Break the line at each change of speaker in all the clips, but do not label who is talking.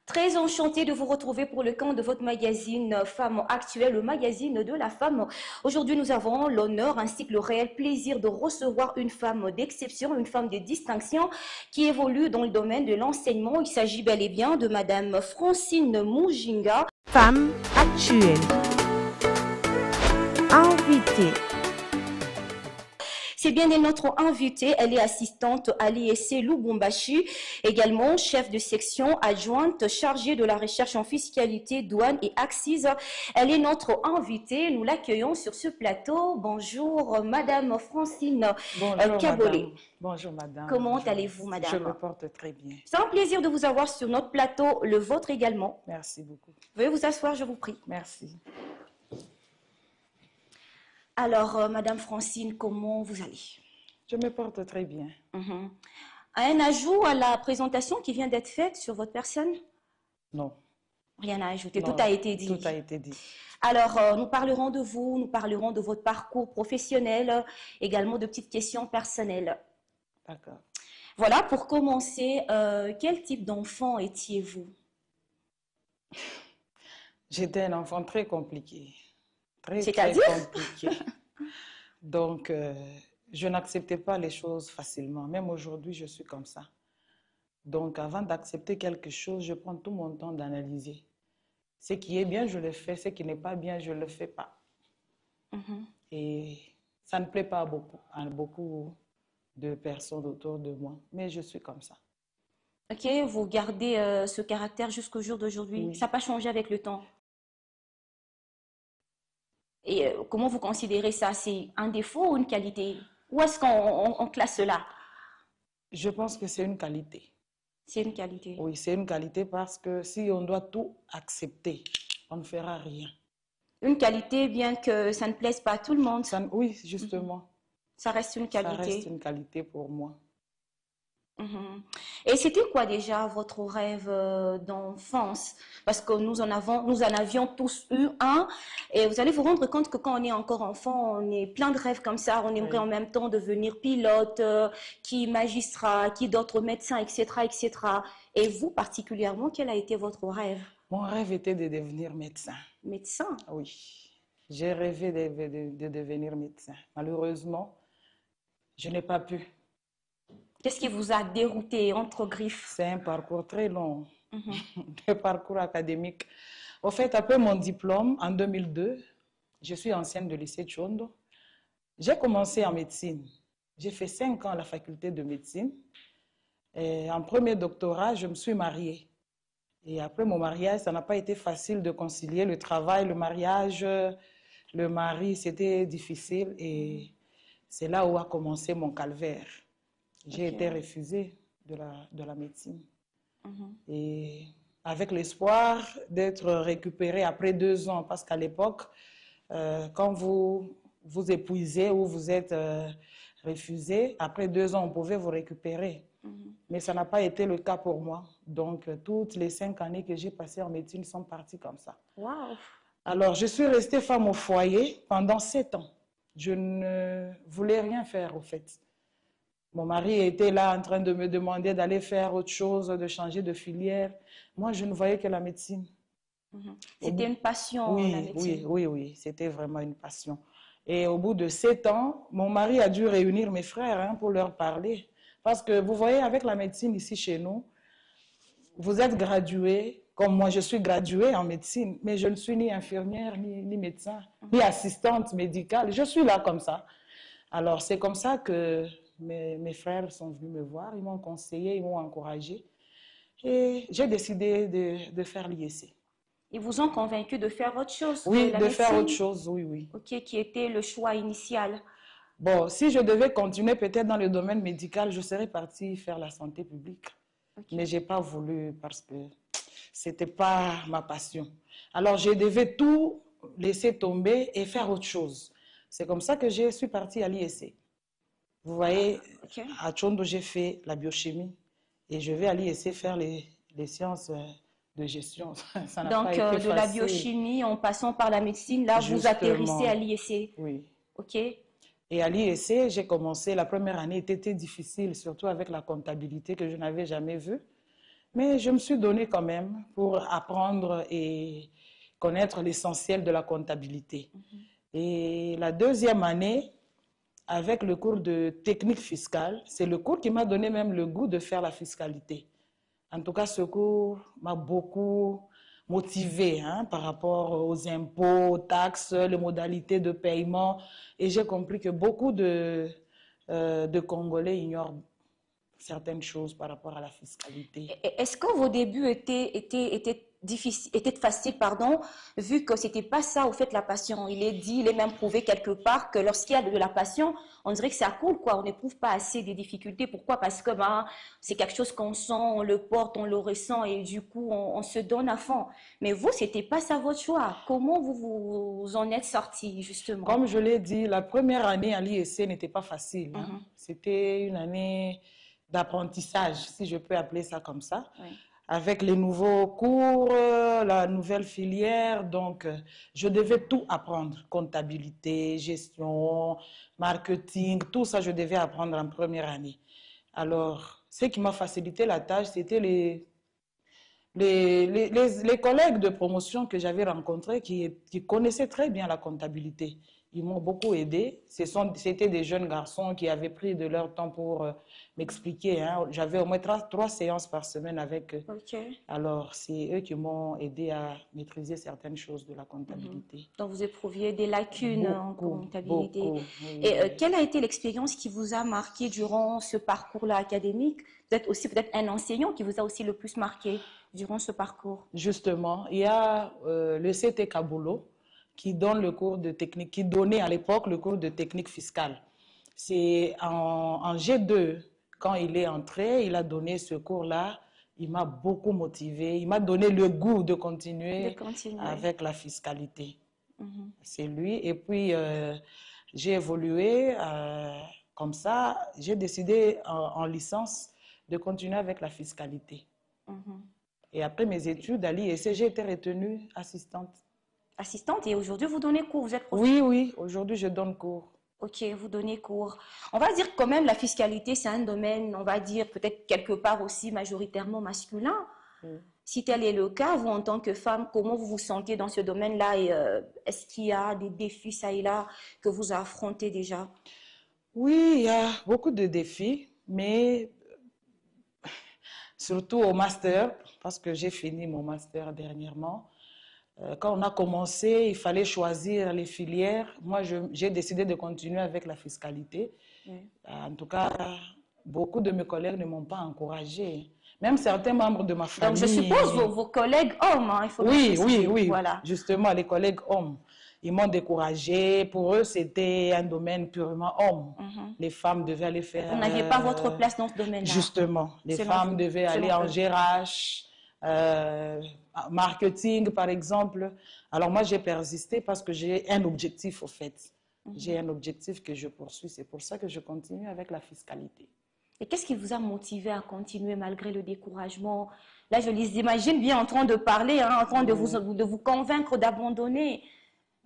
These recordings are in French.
Très enchantée de vous retrouver pour le camp de votre magazine Femme Actuelle, le magazine de la femme. Aujourd'hui, nous avons l'honneur ainsi que le réel plaisir de recevoir une femme d'exception, une femme de distinction qui évolue dans le domaine de l'enseignement. Il s'agit bel et bien de Madame Francine Mujinga.
Femme Actuelle. Invitée.
C'est bien elle notre invitée, elle est assistante à l'ISC Lubumbashi, également chef de section adjointe chargée de la recherche en fiscalité, douane et axes. Elle est notre invitée, nous l'accueillons sur ce plateau. Bonjour Madame Francine Kabolé.
Madame. Bonjour Madame.
Comment allez-vous Madame?
Je me porte très bien.
C'est un plaisir de vous avoir sur notre plateau, le vôtre également.
Merci beaucoup.
Veuillez vous asseoir, je vous prie.
Merci.
Alors, Madame Francine, comment vous allez?
Je me porte très bien.
Un ajout à la présentation qui vient d'être faite sur votre personne?
Non.
Rien à ajouter,
Non,
tout a été dit.
Tout a été dit.
Alors, nous parlerons de vous, nous parlerons de votre parcours professionnel, également de petites questions personnelles.
D'accord.
Voilà, pour commencer, quel type d'enfant étiez-vous?
J'étais un enfant très compliqué. Très compliqué. Donc, je n'acceptais pas les choses facilement. Même aujourd'hui, je suis comme ça. Donc, avant d'accepter quelque chose, je prends tout mon temps d'analyser. Ce qui est bien, je le fais. Ce qui n'est pas bien, je ne le fais pas. Et ça ne plaît pas à beaucoup de personnes autour de moi. Mais je suis comme ça.
Ok, vous gardez ce caractère jusqu'au jour d'aujourd'hui.
Oui.
Ça n'a pas changé avec le temps. Et comment vous considérez ça? C'est un défaut ou une qualité? Où est-ce qu'on classe cela?
Je pense que c'est une qualité.
C'est une qualité.
Oui, c'est une qualité parce que si on doit tout accepter, on ne fera rien.
Une qualité, bien que ça ne plaise pas à tout le monde.
Oui, justement.
Ça reste une qualité.
Ça reste une qualité pour moi.
Et c'était quoi déjà votre rêve d'enfance? Parce que nous en avions tous eu un. Et vous allez vous rendre compte que quand on est encore enfant, on est plein de rêves comme ça. On aimerait en même temps devenir pilote, qui magistrat, qui d'autres médecins, etc., etc. Et vous particulièrement, quel a été votre rêve?
Mon rêve était de devenir médecin.
Médecin?
Oui. J'ai rêvé de devenir médecin. Malheureusement, je n'ai pas pu.
Qu'est-ce qui vous a dérouté entre griffes?
C'est un parcours très long, un parcours académique. Au fait, après mon diplôme, en 2002, je suis ancienne de lycée Tchondo. J'ai commencé en médecine. J'ai fait 5 ans à la faculté de médecine. Et en premier doctorat, je me suis mariée. Et après mon mariage, ça n'a pas été facile de concilier le travail, le mariage, le mari, c'était difficile. Et c'est là où a commencé mon calvaire. J'ai été refusée de la médecine. Et avec l'espoir d'être récupérée après 2 ans, parce qu'à l'époque, quand vous épuisez ou vous êtes refusé, après 2 ans, on pouvait vous récupérer. Mais ça n'a pas été le cas pour moi. Donc, toutes les 5 années que j'ai passées en médecine sont parties comme ça.
Wow.
Alors, je suis restée femme au foyer pendant 7 ans. Je ne voulais rien faire, au fait. Mon mari était là en train de me demander d'aller faire autre chose, de changer de filière. Moi, je ne voyais que la médecine.
C'était une passion,
oui,
la médecine.
Oui, c'était vraiment une passion. Et au bout de 7 ans, mon mari a dû réunir mes frères pour leur parler. Parce que vous voyez, avec la médecine ici chez nous, vous êtes gradué, comme moi je suis graduée en médecine, mais je ne suis ni infirmière, ni médecin, ni assistante médicale. Je suis là comme ça. Alors, c'est comme ça que mes frères sont venus me voir, ils m'ont conseillé, ils m'ont encouragé. Et j'ai décidé de faire l'IEC.
Ils vous ont convaincu de faire autre chose?
Oui,
de
faire autre chose, oui.
Ok, qui était le choix initial?
Bon, si je devais continuer peut-être dans le domaine médical, je serais partie faire la santé publique. Mais je n'ai pas voulu parce que ce n'était pas ma passion. Alors, je devais tout laisser tomber et faire autre chose. C'est comme ça que je suis partie à l'IEC. Vous voyez, à Tchondo, j'ai fait la biochimie et je vais à l'IEC faire les sciences de gestion. Ça n'a pas été facile.
Donc, de la biochimie, en passant par la médecine, là, vous atterrissez à l'IEC.
Oui.
Ok.
Et à l'IEC, j'ai commencé, la première année était difficile, surtout avec la comptabilité que je n'avais jamais vue. Mais je me suis donné quand même pour apprendre et connaître l'essentiel de la comptabilité. Et la deuxième année, avec le cours de technique fiscale, c'est le cours qui m'a donné même le goût de faire la fiscalité. En tout cas, ce cours m'a beaucoup motivée par rapport aux impôts, aux taxes, les modalités de paiement. Et j'ai compris que beaucoup de Congolais ignorent certaines choses par rapport à la fiscalité.
Est-ce que vos débuts étaient difficiles, étaient faciles, pardon, vu que c'était pas ça, au fait, la passion? Il est même prouvé quelque part que lorsqu'il y a de la passion, on dirait que ça coule, quoi. On n'éprouve pas assez de difficultés. Pourquoi? Parce que c'est quelque chose qu'on sent, on le porte, on le ressent et du coup, on se donne à fond. Mais vous, c'était pas ça votre choix. Comment vous en êtes sorti, justement?
Comme je l'ai dit, la première année à l'IEC n'était pas facile. C'était une année d'apprentissage, si je peux appeler ça comme ça, avec les nouveaux cours, la nouvelle filière. Donc, je devais tout apprendre, comptabilité, gestion, marketing, tout ça, je devais apprendre en première année. Alors, ce qui m'a facilité la tâche, c'était les collègues de promotion que j'avais rencontrés qui connaissaient très bien la comptabilité. Ils m'ont beaucoup aidé. C'était des jeunes garçons qui avaient pris de leur temps pour m'expliquer. J'avais au moins 3 séances par semaine avec eux. Alors, c'est eux qui m'ont aidé à maîtriser certaines choses de la comptabilité.
Donc, vous éprouviez des lacunes en comptabilité.
Beaucoup,
Et quelle a été l'expérience qui vous a marqué durant ce parcours-là académique? Vous êtes aussi peut-être un enseignant qui vous a aussi le plus marqué durant ce parcours.
Justement, il y a le CT Kaboulo qui donne le cours de technique, qui donnait à l'époque le cours de technique fiscale. C'est en G2, quand il est entré, il a donné ce cours-là. Il m'a beaucoup motivé. Il m'a donné le goût de continuer avec la fiscalité. C'est lui. Et puis, j'ai évolué comme ça. J'ai décidé en licence de continuer avec la fiscalité. Et après mes études à l'IEC, j'ai été retenue assistante.
Assistante, et aujourd'hui vous donnez cours, vous êtes
professeur? Oui, aujourd'hui je donne cours.
Ok, vous donnez cours. On va dire quand même la fiscalité, c'est un domaine, on va dire peut-être quelque part aussi majoritairement masculin. Si tel est le cas, vous en tant que femme, comment vous vous sentez dans ce domaine-là et est-ce qu'il y a des défis ça et là que vous affrontez déjà?
Oui, il y a beaucoup de défis, mais surtout au master, parce que j'ai fini mon master dernièrement. Quand on a commencé, il fallait choisir les filières. Moi, j'ai décidé de continuer avec la fiscalité. En tout cas, beaucoup de mes collègues ne m'ont pas encouragée. Même certains membres de ma famille.
Donc, je suppose vos collègues hommes, il faut
oui.
Voilà.
Justement, les collègues hommes. Ils m'ont découragée. Pour eux, c'était un domaine purement homme. Les femmes devaient aller faire...
Vous n'aviez pas votre place dans ce domaine-là.
Justement. Les femmes devaient aller en GRH, marketing, par exemple. Alors, moi, j'ai persisté parce que j'ai un objectif, au fait. J'ai un objectif que je poursuis. C'est pour ça que je continue avec la fiscalité.
Et qu'est-ce qui vous a motivé à continuer malgré le découragement? Là, je les imagine bien en train de parler, en train de vous convaincre d'abandonner.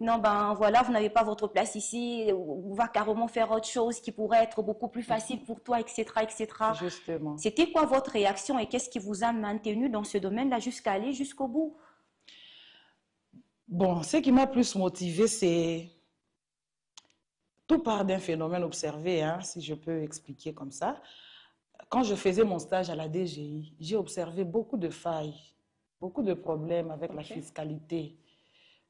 Non, ben voilà, vous n'avez pas votre place ici, on va carrément faire autre chose qui pourrait être beaucoup plus facile pour toi, etc., etc.
Justement.
C'était quoi votre réaction et qu'est-ce qui vous a maintenu dans ce domaine-là jusqu'à aller jusqu'au bout?
Bon, ce qui m'a plus motivé, c'est... Tout part d'un phénomène observé, si je peux expliquer comme ça. Quand je faisais mon stage à la DGI, j'ai observé beaucoup de failles, beaucoup de problèmes avec la fiscalité.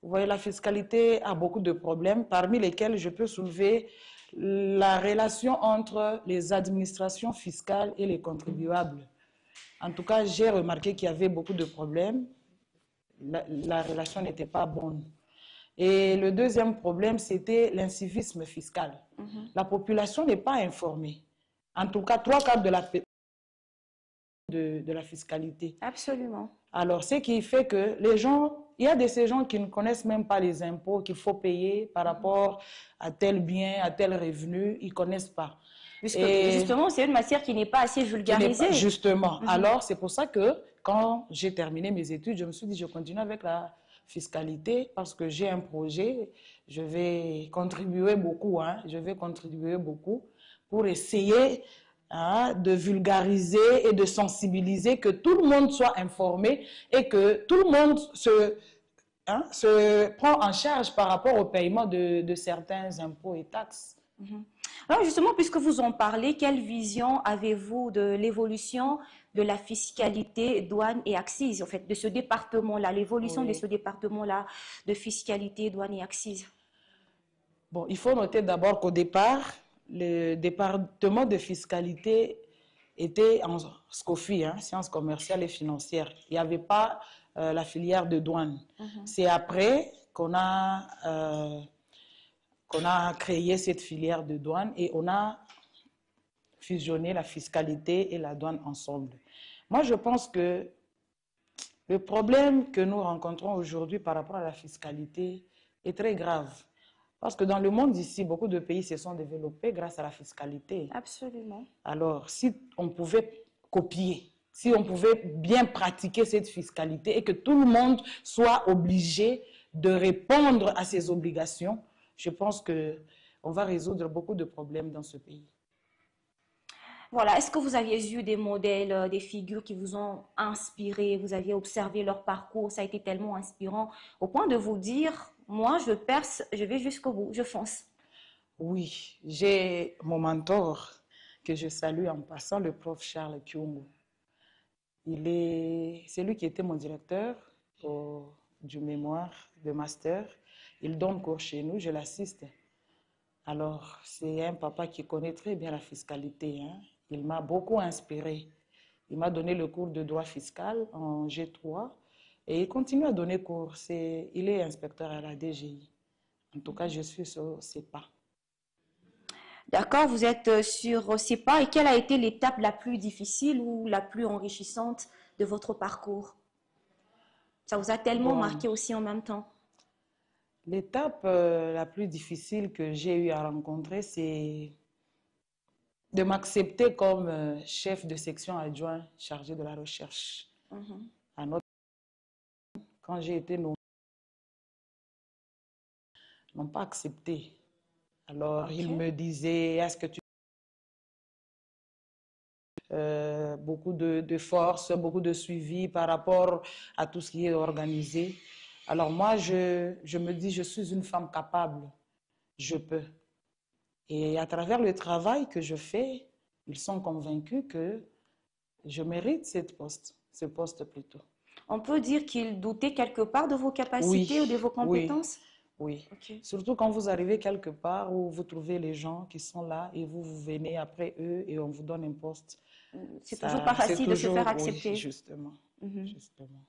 Vous voyez, la fiscalité a beaucoup de problèmes, parmi lesquels je peux soulever la relation entre les administrations fiscales et les contribuables. En tout cas, j'ai remarqué qu'il y avait beaucoup de problèmes. La relation n'était pas bonne. Et le deuxième problème, c'était l'incivisme fiscal. La population n'est pas informée. En tout cas, 3/4 de la fiscalité.
Absolument.
Alors, ce qui fait que les gens, il y a de ces gens qui ne connaissent même pas les impôts qu'il faut payer par rapport à tel bien, à tel revenu, ils ne connaissent pas.
Justement, c'est une matière qui n'est pas assez vulgarisée.
Justement. Alors, c'est pour ça que quand j'ai terminé mes études, je me suis dit, je continue avec la fiscalité parce que j'ai un projet, je vais contribuer beaucoup, je vais contribuer beaucoup pour essayer hein, de vulgariser et de sensibiliser, que tout le monde soit informé et que tout le monde se prend en charge par rapport au paiement de certains impôts et taxes.
Alors justement, puisque vous en parlez, quelle vision avez-vous de l'évolution de la fiscalité, douane et accises, en fait, de ce département-là, l'évolution de ce département-là de fiscalité, douane et accises?
Bon, il faut noter d'abord qu'au départ, le département de fiscalité était en SCOFI, hein, sciences commerciales et financières. Il n'y avait pas la filière de douane. C'est après qu'on a créé cette filière de douane et on a fusionné la fiscalité et la douane ensemble. Moi, je pense que le problème que nous rencontrons aujourd'hui par rapport à la fiscalité est très grave. Parce que dans le monde ici, beaucoup de pays se sont développés grâce à la fiscalité.
Absolument.
Alors, si on pouvait copier, si on pouvait bien pratiquer cette fiscalité et que tout le monde soit obligé de répondre à ses obligations, je pense qu'on va résoudre beaucoup de problèmes dans ce pays.
Voilà. Est-ce que vous aviez eu des modèles, des figures qui vous ont inspiré, vous aviez observé leur parcours, ça a été tellement inspirant au point de vous dire, moi je perce, je vais jusqu'au bout, je fonce?
Oui, j'ai mon mentor que je salue en passant, le prof Charles Kyungu. C'est lui qui était mon directeur du mémoire, de master. Il donne cours chez nous, je l'assiste. Alors, c'est un papa qui connaît très bien la fiscalité, hein. Il m'a beaucoup inspiré. Il m'a donné le cours de droit fiscal en G3 et il continue à donner cours. Il est inspecteur à la DGI. En tout cas, je suis sur ses pas.
D'accord, vous êtes sur ces pas. Et quelle a été l'étape la plus difficile ou la plus enrichissante de votre parcours? Ça vous a tellement marqué aussi en même temps?
L'étape la plus difficile que j'ai eu à rencontrer, c'est de m'accepter comme chef de section adjoint chargé de la recherche. Quand j'ai été nommée, ils n'ont pas accepté. Alors, ils me disaient, est-ce que tu as beaucoup de force, beaucoup de suivi par rapport à tout ce qui est organisé? Alors moi, je me dis, je suis une femme capable, je peux. Et à travers le travail que je fais, ils sont convaincus que je mérite ce poste plutôt.
On peut dire qu'ils doutaient quelque part de vos capacités ou de vos compétences?
Oui. Surtout quand vous arrivez quelque part où vous trouvez les gens qui sont là et vous venez après eux et on vous donne un poste.
C'est toujours pas facile de se faire accepter.
Oui, justement.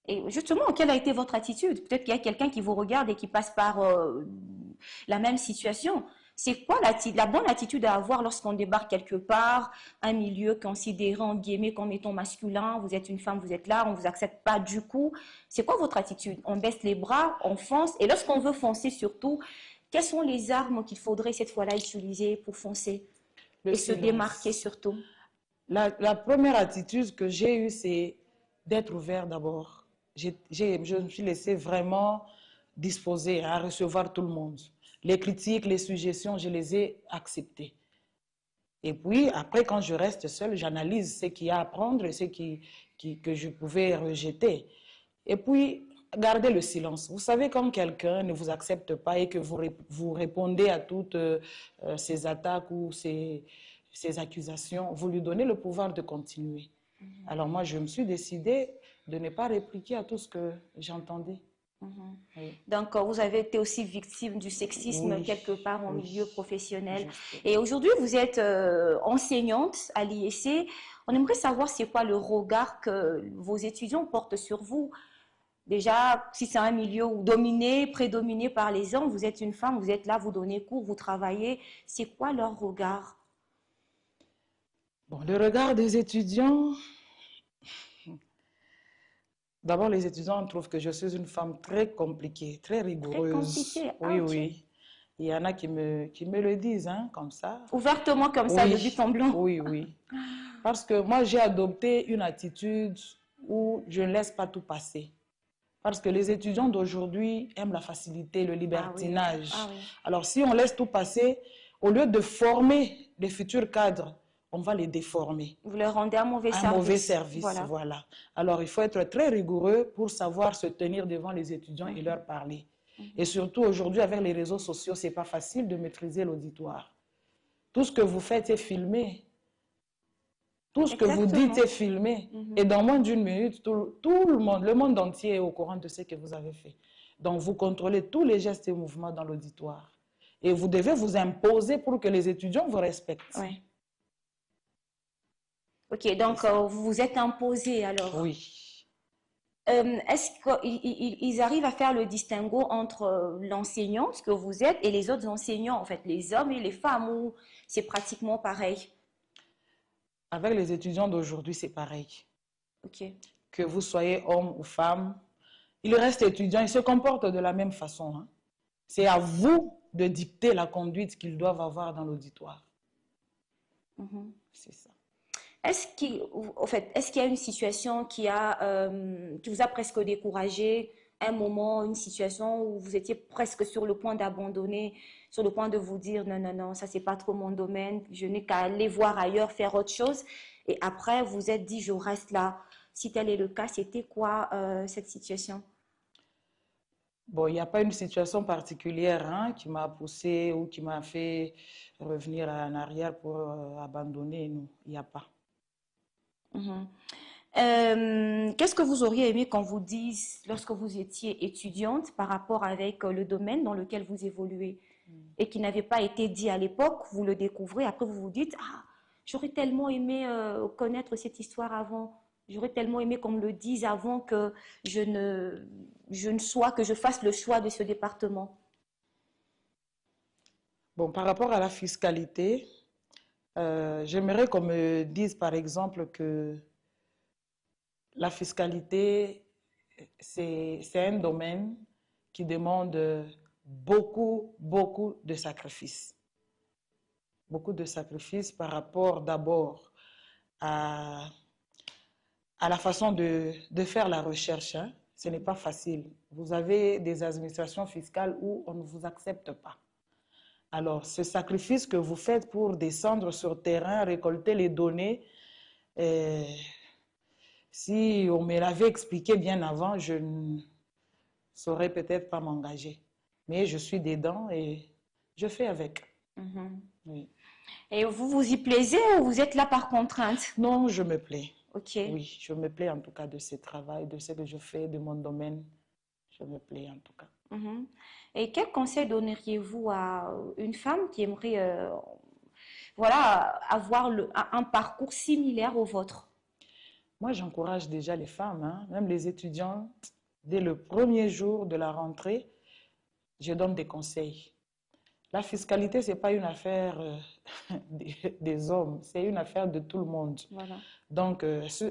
Et justement, quelle a été votre attitude? Peut-être qu'il y a quelqu'un qui vous regarde et qui passe par la même situation. C'est quoi la bonne attitude à avoir lorsqu'on débarque quelque part, un milieu considéré en guillemets comme étant masculin, vous êtes une femme, vous êtes là, on ne vous accepte pas du coup? C'est quoi votre attitude? On baisse les bras, on fonce, et lorsqu'on veut foncer surtout, quelles sont les armes qu'il faudrait cette fois-là utiliser pour foncer et se démarquer surtout?
La première attitude que j'ai eue, c'est d'être ouvert d'abord. Je me suis laissée vraiment disposée à recevoir tout le monde. Les critiques, les suggestions, je les ai acceptées. Et puis, après, quand je reste seule, j'analyse ce qu'il y a à prendre et ce que je pouvais rejeter. Et puis, garder le silence. Vous savez, quand quelqu'un ne vous accepte pas et que vous répondez à toutes ces attaques ou ces accusations, vous lui donnez le pouvoir de continuer. Alors moi, je me suis décidée de ne pas répliquer à tout ce que j'entendais. Oui.
Donc, vous avez été aussi victime du sexisme quelque part en milieu professionnel. Et aujourd'hui, vous êtes enseignante à l'IEC. On aimerait savoir c'est quoi le regard que vos étudiants portent sur vous. Déjà, si c'est un milieu dominé, prédominé par les hommes, vous êtes une femme, vous êtes là, vous donnez cours, vous travaillez. C'est quoi leur regard?
Bon, le regard des étudiants... D'abord, les étudiants trouvent que je suis une femme très compliquée, très rigoureuse.
Très compliquée.
Oui, oui. Il y en a qui me le disent, hein, comme ça.
Ouvertement comme ça, de but en blanc.
Oui, oui. Parce que moi, j'ai adopté une attitude où je ne laisse pas tout passer. Parce que les étudiants d'aujourd'hui aiment la facilité, le libertinage.
Ah oui.
Alors, si on laisse tout passer, au lieu de former les futurs cadres, on va les déformer.
Vous leur rendez un mauvais service.
Un mauvais service,
Voilà.
voilà. Alors, il faut être très rigoureux pour savoir se tenir devant les étudiants et leur parler. Et surtout, aujourd'hui, avec les réseaux sociaux, ce n'est pas facile de maîtriser l'auditoire. Tout ce que vous faites est filmé. Tout ce que vous dites est filmé. Et dans moins d'une minute, tout le monde entier est au courant de ce que vous avez fait. Donc, vous contrôlez tous les gestes et mouvements dans l'auditoire. Et vous devez vous imposer pour que les étudiants vous respectent.
Oui. Ok, donc vous vous êtes imposé alors.
Oui.
Est-ce qu'ils arrivent à faire le distinguo entre l'enseignant, ce que vous êtes, et les autres enseignants, en fait, les hommes et les femmes, ou c'est pratiquement pareil?
Avec les étudiants d'aujourd'hui, c'est pareil.
Ok.
Que vous soyez homme ou femme, ils restent étudiants, ils se comportent de la même façon. Hein. C'est à vous de dicter la conduite qu'ils doivent avoir dans l'auditoire. C'est ça.
Est-ce qu'il y a une situation qui vous a presque découragé, un moment, une situation où vous étiez presque sur le point d'abandonner, sur le point de vous dire non, non, non, ça c'est pas trop mon domaine, je n'ai qu'à aller voir ailleurs, faire autre chose, et après vous vous êtes dit je reste là. Si tel est le cas, c'était quoi cette situation?
Bon, il n'y a pas une situation particulière hein, qui m'a poussée ou qui m'a fait revenir en arrière pour abandonner. Non, il n'y a pas.
Qu'est-ce que vous auriez aimé qu'on vous dise lorsque vous étiez étudiante par rapport avec le domaine dans lequel vous évoluez et qui n'avait pas été dit à l'époque, vous le découvrez, après vous vous dites, ah, j'aurais tellement aimé connaître cette histoire avant, j'aurais tellement aimé qu'on me le dise avant que je fasse le choix de ce département.
Bon, par rapport à la fiscalité, j'aimerais qu'on me dise par exemple que la fiscalité, c'est un domaine qui demande beaucoup de sacrifices. Beaucoup de sacrifices par rapport d'abord à la façon de faire la recherche. Hein. Ce n'est pas facile. Vous avez des administrations fiscales où on ne vous accepte pas. Alors, ce sacrifice que vous faites pour descendre sur terrain, récolter les données, si on me l'avait expliqué bien avant, je ne saurais peut-être pas m'engager. Mais je suis dedans et je fais avec. Oui.
Et vous vous y plaisez ou vous êtes là par contrainte?
Non, je me plais.
Ok.
Oui, je me plais en tout cas de ce travail, de ce que je fais, de mon domaine. Je me plais en tout cas.
Et quel conseil donneriez-vous à une femme qui aimerait voilà, avoir un parcours similaire au vôtre?
Moi, j'encourage déjà les femmes, hein, même les étudiants, dès le premier jour de la rentrée, je donne des conseils. La fiscalité, ce n'est pas une affaire des hommes, c'est une affaire de tout le monde.
Voilà.
Donc,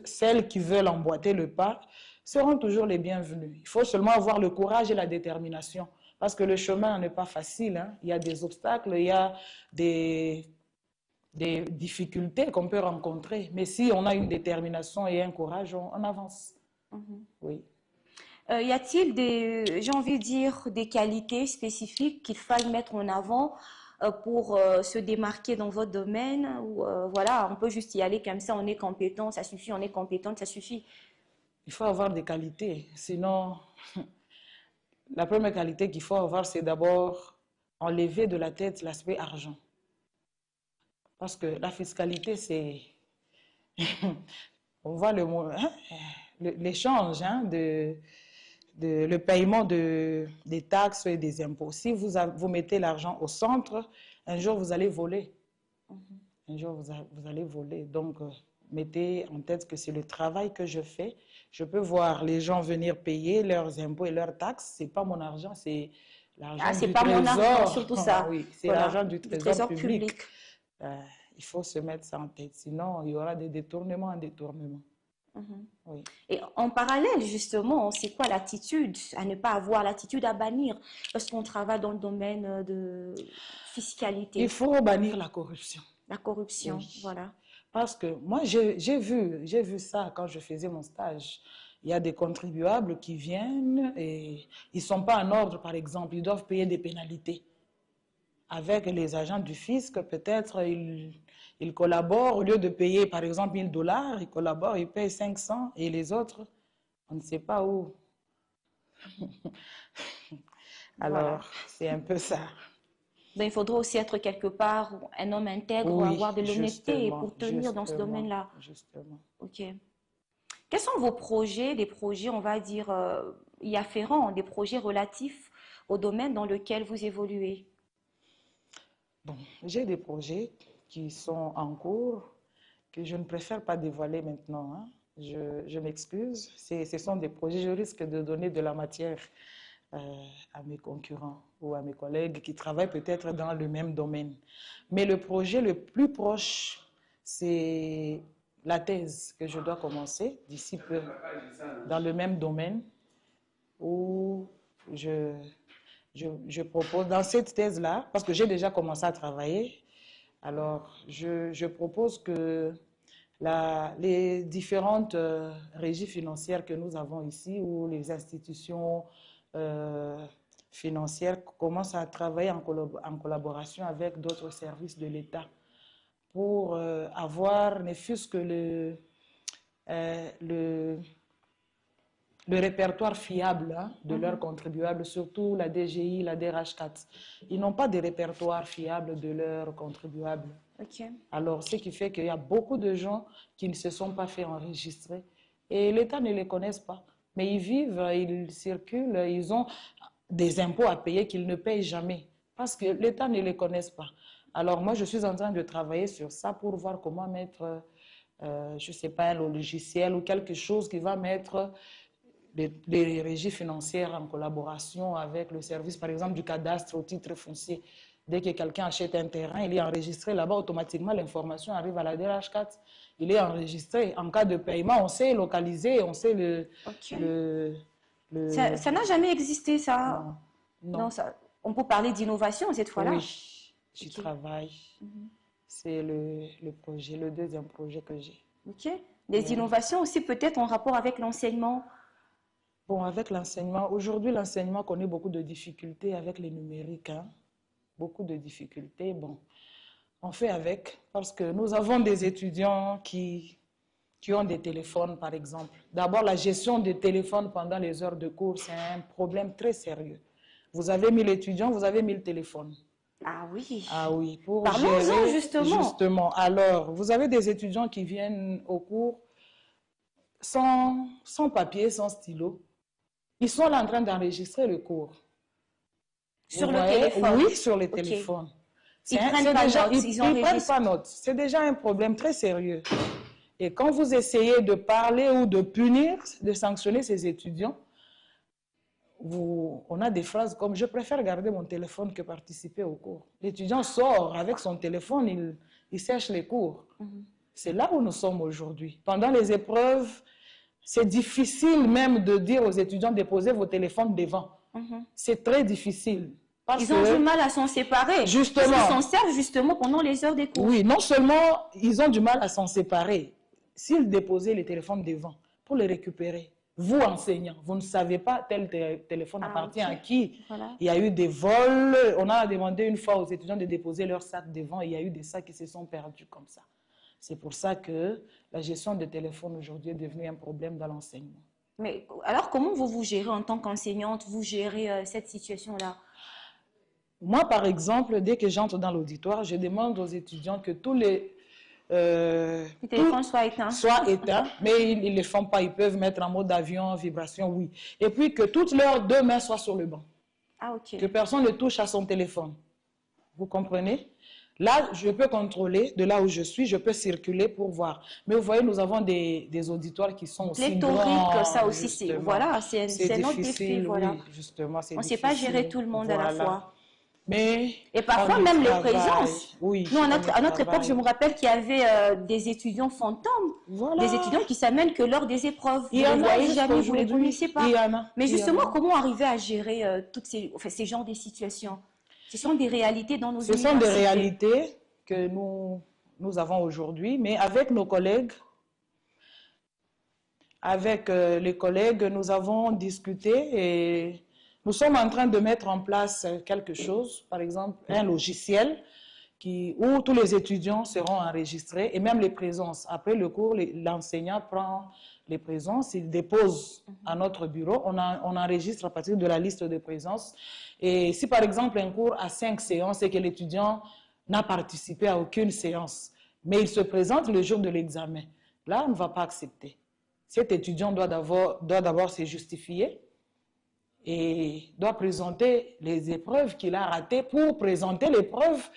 celles qui veulent emboîter le pas seront toujours les bienvenues. Il faut seulement avoir le courage et la détermination, parce que le chemin n'est pas facile. Hein. Il y a des obstacles, il y a des difficultés qu'on peut rencontrer. Mais si on a une détermination et un courage, on avance. Oui.
Y a-t-il j'ai envie de dire, des qualités spécifiques qu'il faille mettre en avant pour se démarquer dans votre domaine ou voilà, on peut juste y aller comme ça, on est compétent, ça suffit, on est compétente, ça suffit.
Il faut avoir des qualités. Sinon, la première qualité qu'il faut avoir, c'est d'abord enlever de la tête l'aspect argent. Parce que la fiscalité, c'est... on voit le mot, hein, l'échange, hein, le paiement des taxes et des impôts. Si vous mettez l'argent au centre, un jour vous allez voler. Un jour vous allez voler. Donc, mettez en tête que c'est le travail que je fais. Je peux voir les gens venir payer leurs impôts et leurs taxes. Ce n'est pas mon argent, c'est l'argent du trésor.
C'est pas mon argent, surtout ça.
Oui, c'est voilà, l'argent du trésor public. Il faut se mettre ça en tête. Sinon, il y aura des détournements en détournements. Oui.
Et en parallèle, justement, c'est quoi l'attitude à ne pas avoir, l'attitude à bannir lorsqu'on travaille dans le domaine de fiscalité?
Il faut bannir la corruption.
La corruption,
oui.
Voilà.
Parce que moi, j'ai vu ça quand je faisais mon stage. Il y a des contribuables qui viennent et ils ne sont pas en ordre, par exemple. Ils doivent payer des pénalités. Avec les agents du fisc, peut-être, Ils collaborent, au lieu de payer par exemple 1 000 $, ils collaborent, ils payent 500 et les autres, on ne sait pas où. Alors,
Voilà.
c'est un peu ça.
Donc, il faudrait aussi être quelque part un homme intègre, ou
Oui,
avoir de l'honnêteté
justement,
pour tenir dans ce
justement,
domaine-là.
justement.
Ok. Quels sont vos projets, des projets, on va dire, y afférents, des projets relatifs au domaine dans lequel vous évoluez?
Bon, j'ai des projets qui sont en cours, que je ne préfère pas dévoiler maintenant, hein. Je m'excuse. Ce sont des projets, je risque de donner de la matière à mes concurrents ou à mes collègues qui travaillent peut-être dans le même domaine. Mais le projet le plus proche, c'est la thèse que je dois commencer d'ici peu, dans le même domaine où je propose, dans cette thèse-là, parce que j'ai déjà commencé à travailler, alors je propose que les différentes régies financières que nous avons ici, ou les institutions financières, commencent à travailler en collaboration avec d'autres services de l'État pour avoir, ne fût-ce que le répertoire fiable, hein, de leurs contribuables, surtout la DGI, la DRH4. Ils n'ont pas de répertoire fiable de leurs contribuables.
Ok.
Alors, ce qui fait qu'il y a beaucoup de gens qui ne se sont pas fait enregistrer et l'État ne les connaît pas. Mais ils vivent, ils circulent, ils ont des impôts à payer qu'ils ne payent jamais parce que l'État ne les connaît pas. Alors, moi, je suis en train de travailler sur ça pour voir comment mettre, je ne sais pas, un logiciel ou quelque chose qui va mettre les régies financières en collaboration avec le service, par exemple, du cadastre au titre foncier. Dès que quelqu'un achète un terrain, il est enregistré là-bas, automatiquement, l'information arrive à la DRH4. Il est enregistré. En cas de paiement, on sait localiser, on sait
Ok.
le...
Ça n'a jamais existé, ça?
Non.
Non, ça, on peut parler d'innovation cette fois-là?
Oui, j'y travaille. C'est le projet, le deuxième projet que j'ai.
Ok. Des innovations aussi peut-être en rapport avec l'enseignement.
Bon, avec l'enseignement, aujourd'hui, l'enseignement connaît beaucoup de difficultés avec les numériques, hein. Beaucoup de difficultés. Bon, on fait avec parce que nous avons des étudiants qui ont des téléphones, par exemple. D'abord, la gestion des téléphones pendant les heures de cours, c'est un problème très sérieux. Vous avez 1000 étudiants, vous avez 1000 téléphones.
Ah oui.
Ah oui, pour
Parlons-en
gérer,
justement.
justement. Alors, vous avez des étudiants qui viennent au cours sans papier, sans stylo. Ils sont là en train d'enregistrer le cours.
Sur
Vous
le
voyez?
téléphone?
Oui, sur le
Ok.
téléphone.
Ils ne prennent pas note, ils
Ils prennent
enregistrent.
pas note. C'est déjà un problème très sérieux. Et quand vous essayez de parler ou de punir, de sanctionner ces étudiants, on a des phrases comme « je préfère garder mon téléphone que participer au cours ». L'étudiant sort avec son téléphone, il sèche les cours. C'est là où nous sommes aujourd'hui. Pendant les épreuves, c'est difficile même de dire aux étudiants de déposer vos téléphones devant. C'est très difficile.
Ils ont du mal à s'en séparer.
Justement.
Parce qu'ils s'en servent justement pendant les heures des cours.
Oui, non seulement ils ont du mal à s'en séparer, s'ils déposaient les téléphones devant pour les récupérer, vous enseignants, vous ne savez pas tel téléphone appartient à qui.
Voilà.
Il y a eu des vols, on a demandé une fois aux étudiants de déposer leur sac devant, il y a eu des sacs qui se sont perdus comme ça. C'est pour ça que la gestion des téléphones aujourd'hui est devenue un problème dans l'enseignement.
Mais alors, comment vous gérez en tant qu'enseignante, vous gérez cette situation-là?
Moi, par exemple, dès que j'entre dans l'auditoire, je demande aux étudiants que tous les
téléphones soient éteints.
Soient éteints, mais ils ne le font pas. Ils peuvent mettre en mode avion, vibration, oui. Et puis que toutes leurs deux mains soient sur le banc.
Ah, ok.
Que personne ne touche à son téléphone. Vous comprenez? Là, je peux contrôler, de là où je suis, je peux circuler pour voir. Mais vous voyez, nous avons des auditoires qui sont aussi grands.
Ça aussi, c'est voilà, c'est notre défi. Voilà.
Oui, justement,
on ne sait pas gérer tout le monde à la fois.
Mais
et parfois même les présences.
Oui,
nous, à notre époque, je me rappelle qu'il y avait des étudiants fantômes, des étudiants qui s'amènent que lors des épreuves. Vous ne les voyez jamais, vous ne les connaissez pas. Mais justement, comment arriver à gérer toutes ces genres de situations? Ce sont des réalités dans nos universités.
Ce sont des réalités que nous avons aujourd'hui, mais avec nos collègues, avec les collègues, nous avons discuté et nous sommes en train de mettre en place quelque chose, par exemple un logiciel où tous les étudiants seront enregistrés et même les présences. Après le cours, l'enseignant prend les présences, il dépose à notre bureau, on enregistre à partir de la liste de présences. Et si par exemple un cours a 5 séances et que l'étudiant n'a participé à aucune séance, mais il se présente le jour de l'examen, là on ne va pas accepter. Cet étudiant doit d'abord se justifier et doit présenter les épreuves qu'il a ratées pour présenter l'épreuve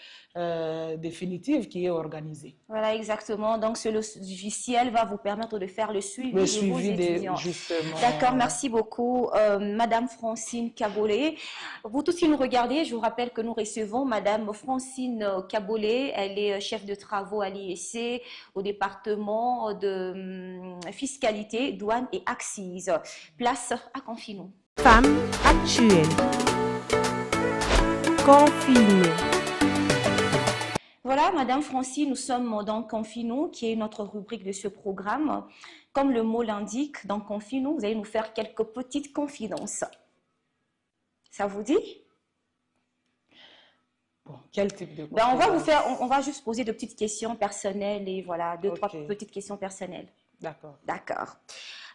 définitive qui est organisée.
Voilà, exactement. Donc, ce logiciel va vous permettre de faire le suivi de vos étudiants.
Justement.
D'accord, merci beaucoup, Madame Francine Kabolé. Vous tous qui nous regardez, je vous rappelle que nous recevons Madame Francine Kabolé. Elle est chef de travaux à l'IEC au département de fiscalité, douane et accises. Place à Confinou.
Femme actuelle. Confinou.
Voilà, Madame Francine, nous sommes dans Confinou, qui est notre rubrique de ce programme. Comme le mot l'indique, dans Confinou, vous allez nous faire quelques petites confidences. Ça vous dit?
Bon, quel type de confidence?
On va juste poser de petites questions personnelles et voilà, trois petites questions personnelles.
D'accord.
D'accord.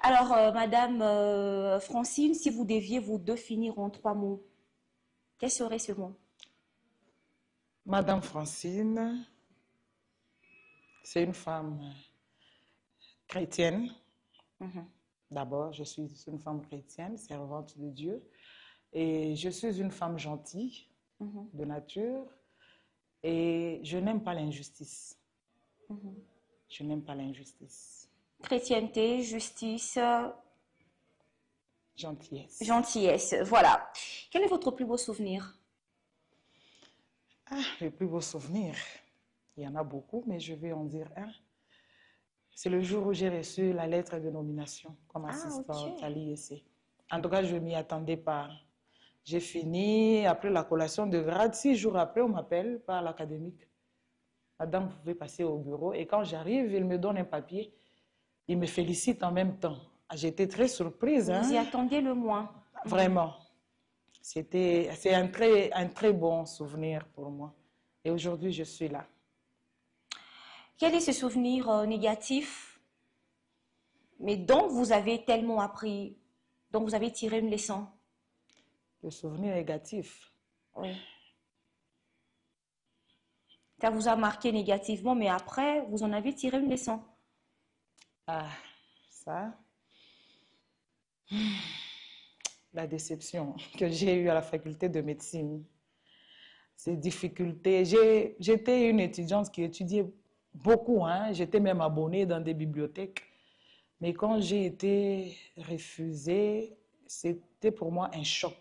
Alors, Madame Francine, si vous deviez vous définir en 3 mots, quel serait ce mot?
Madame Francine, c'est une femme chrétienne. D'abord, je suis une femme chrétienne, servante de Dieu. Et je suis une femme gentille de nature. Et je n'aime pas l'injustice. Je n'aime pas l'injustice.
Chrétienté, justice,
gentillesse.
Gentillesse, voilà. Quel est votre plus beau souvenir?
Le plus beau souvenir, il y en a beaucoup, mais je vais en dire un. C'est le jour où j'ai reçu la lettre de nomination comme assistante à l'IEC. En tout cas, je ne m'y attendais pas. J'ai fini, après la collation de grade, 6 jours après, on m'appelle par l'académique. Madame, vous pouvez passer au bureau. Et quand j'arrive, il me donne un papier. Il me félicite en même temps. J'étais très surprise.
Vous y attendiez le moins.
Vraiment. C'est un très bon souvenir pour moi. Et aujourd'hui, je suis là.
Quel est ce souvenir négatif, mais dont vous avez tellement appris, dont vous avez tiré une leçon?
Le souvenir négatif?
Oui. Ça vous a marqué négativement, mais après, vous en avez tiré une leçon.
Ça... La déception que j'ai eue à la faculté de médecine, ces difficultés. J'étais une étudiante qui étudiait beaucoup, j'étais même abonnée dans des bibliothèques. Mais quand j'ai été refusée, c'était pour moi un choc.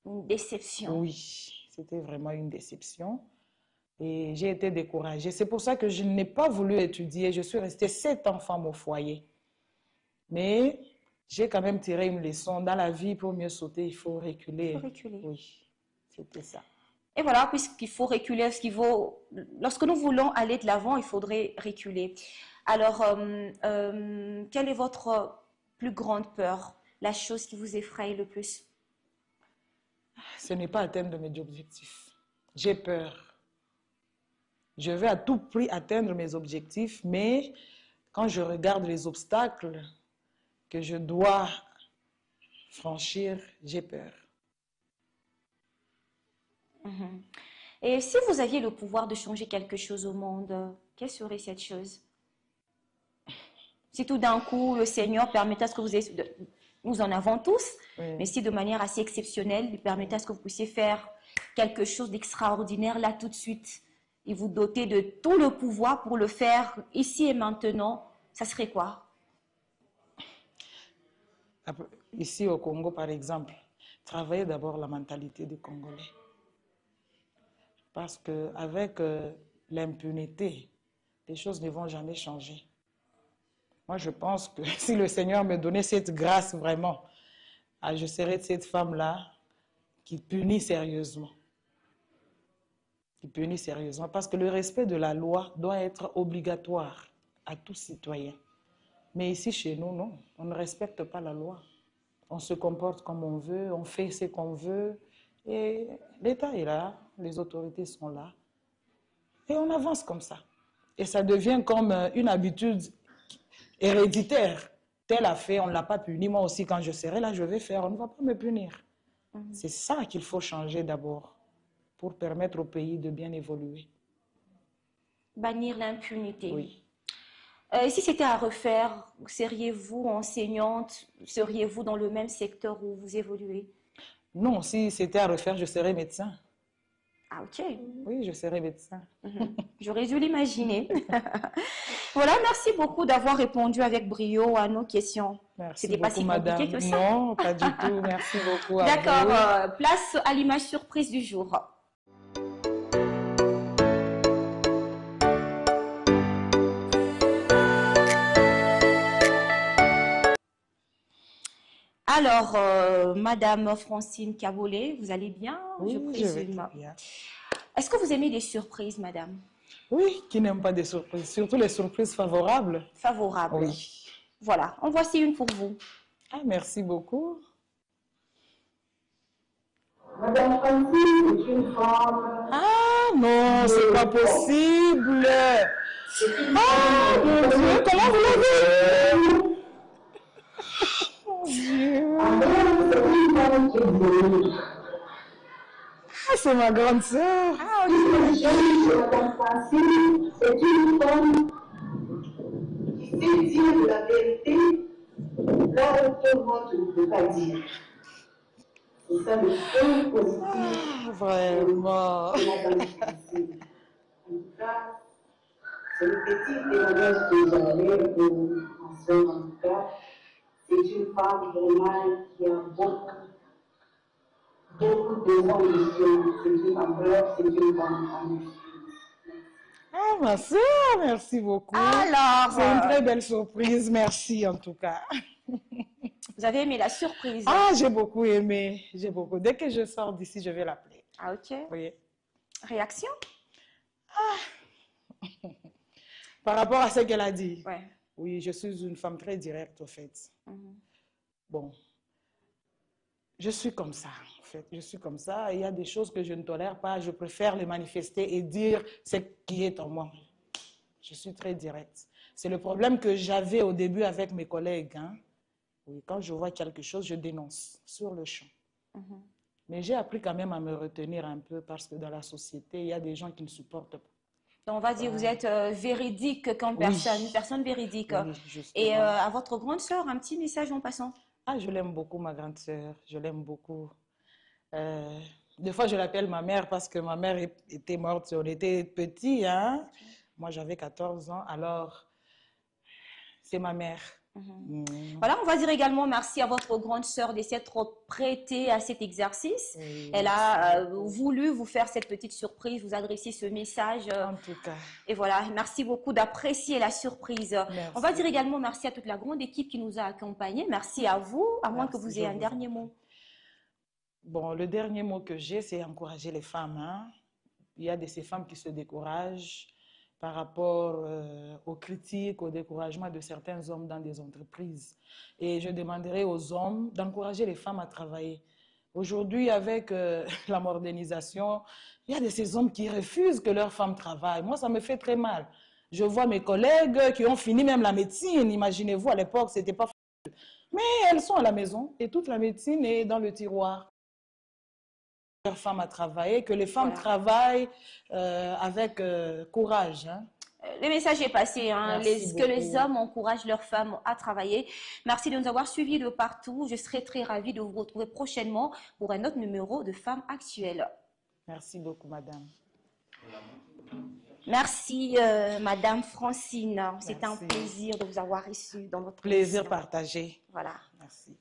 Une déception.
Oui, c'était vraiment une déception. Et j'ai été découragée. C'est pour ça que je n'ai pas voulu étudier. Je suis restée 7 ans femme au foyer. Mais j'ai quand même tiré une leçon. Dans la vie, pour mieux sauter, il faut reculer.
Il faut reculer.
Oui, c'était ça.
Et voilà, puisqu'il faut reculer, lorsque nous voulons aller de l'avant, il faudrait reculer. Alors, quelle est votre plus grande peur, la chose qui vous effraie le plus?
Ce n'est pas atteindre mes objectifs. J'ai peur. Je veux à tout prix atteindre mes objectifs, mais quand je regarde les obstacles que je dois franchir, j'ai peur.
Et si vous aviez le pouvoir de changer quelque chose au monde, quelle serait cette chose? Si tout d'un coup, le Seigneur permettait à ce que vous ayez... Nous en avons tous, mais si de manière assez exceptionnelle, il permettait à ce que vous puissiez faire quelque chose d'extraordinaire là tout de suite, et vous doter de tout le pouvoir pour le faire ici et maintenant, ça serait quoi?
Ici au Congo, par exemple, travailler d'abord la mentalité des Congolais. Parce qu'avec l'impunité, les choses ne vont jamais changer. Moi, je pense que si le Seigneur me donnait cette grâce vraiment, je serais cette femme-là qui punit sérieusement. Qui punit sérieusement. Parce que le respect de la loi doit être obligatoire à tout citoyen. Mais ici, chez nous, non. On ne respecte pas la loi. On se comporte comme on veut, on fait ce qu'on veut. Et l'État est là, les autorités sont là. Et on avance comme ça. Et ça devient comme une habitude héréditaire. Tel a fait, on ne l'a pas puni. Moi aussi, quand je serai là, je vais faire. On ne va pas me punir. C'est ça qu'il faut changer d'abord pour permettre au pays de bien évoluer.
Bannir l'impunité.
Oui.
Si c'était à refaire, seriez-vous enseignante? Seriez-vous dans le même secteur où vous évoluez?
Non, si c'était à refaire, je serais médecin.
Ah, ok.
Oui, je serais médecin.
J'aurais dû l'imaginer. Voilà, merci beaucoup d'avoir répondu avec brio à nos questions.
Merci
C'était pas
beaucoup,
si compliqué
madame.
que ça.
Non, pas du tout. Merci beaucoup à vous.
D'accord, place à l'image surprise du jour. Alors, Madame Francine Kabolé, vous allez bien,
Oui,
je
je vais
présume.
très bien.
Est-ce que vous aimez les surprises, Madame?
Oui, qui n'aime pas des surprises, surtout les surprises favorables.
Favorables.
Oui.
Voilà, en voici une pour vous.
Ah, merci beaucoup.
Madame Francine est une femme.
Ah non, c'est pas possible. Ah, mon Dieu, comment vous l'avez? Mon Dieu.
C'est une femme qui est venue.
Ah, c'est ma grande sœur.
Ah,
Madame Francine, c'est une femme qui sait dire la vérité là où tout le monde ne peut pas dire. C'est ça le point positif
Ah, vraiment.
de Madame Francine. En tout cas, c'est le petit témoignage que j'avais pour ma soeur. En tout cas, c'est une femme vraiment qui a beaucoup d'ambition. C'est une femme brave, c'est une femme ambitieuse.
Ah, ma sœur, merci beaucoup.
alors,
C'est une très belle surprise. Merci en tout cas.
vous avez aimé la surprise?
Ah, j'ai beaucoup aimé. J'ai beaucoup. Dès que je sors d'ici, je vais l'appeler.
Ah, ok.
Oui.
Réaction?
Par rapport à ce qu'elle a dit.
Ouais.
Oui, je suis une femme très directe, au fait. Bon, je suis comme ça, en fait. Je suis comme ça. Il y a des choses que je ne tolère pas. Je préfère les manifester et dire ce qui est en moi. Je suis très directe. C'est le problème que j'avais au début avec mes collègues. Hein. Oui, quand je vois quelque chose, je dénonce sur le champ. Mais j'ai appris quand même à me retenir un peu parce que dans la société, il y a des gens qui ne supportent pas.
Donc, on va dire vous êtes véridique comme personne, une personne véridique.
Oui, justement.
Et à votre grande sœur, un petit message en passant.
Ah, je l'aime beaucoup, ma grande sœur. Je l'aime beaucoup. Des fois, je l'appelle ma mère parce que ma mère était morte. On était petits, hein. Moi, j'avais 14 ans. Alors, c'est ma mère.
Voilà, on va dire également merci à votre grande sœur de s'être prêtée à cet exercice.
Oui,
Elle a voulu vous faire cette petite surprise, vous adresser ce message.
En tout cas.
Et voilà, merci beaucoup d'apprécier la surprise.
Merci.
On va dire également merci à toute la grande équipe qui nous a accompagnés. Merci à vous, à moins que
Merci,
vous ayez
je
un
vous
dernier
en
mot.
Bon, le dernier mot que j'ai, c'est encourager les femmes. Hein. Il y a de ces femmes qui se découragent par rapport aux critiques, au découragement de certains hommes dans des entreprises. Et je demanderai aux hommes d'encourager les femmes à travailler. Aujourd'hui, avec la modernisation, il y a de ces hommes qui refusent que leurs femmes travaillent. Moi, ça me fait très mal. Je vois mes collègues qui ont fini même la médecine. Imaginez-vous, à l'époque, ce n'était pas facile. Mais elles sont à la maison et toute la médecine est dans le tiroir. Leurs femmes à travailler, que les femmes travaillent avec courage. Hein.
Le message est passé, hein. Que les hommes encouragent leurs femmes à travailler. Merci de nous avoir suivis de partout. Je serai très ravie de vous retrouver prochainement pour un autre numéro de Femmes Actuelles.
Merci beaucoup, madame.
Merci, Madame Francine. C'était un plaisir de vous avoir reçu dans votre
plaisir
émission.
partagé.
Voilà.
Merci.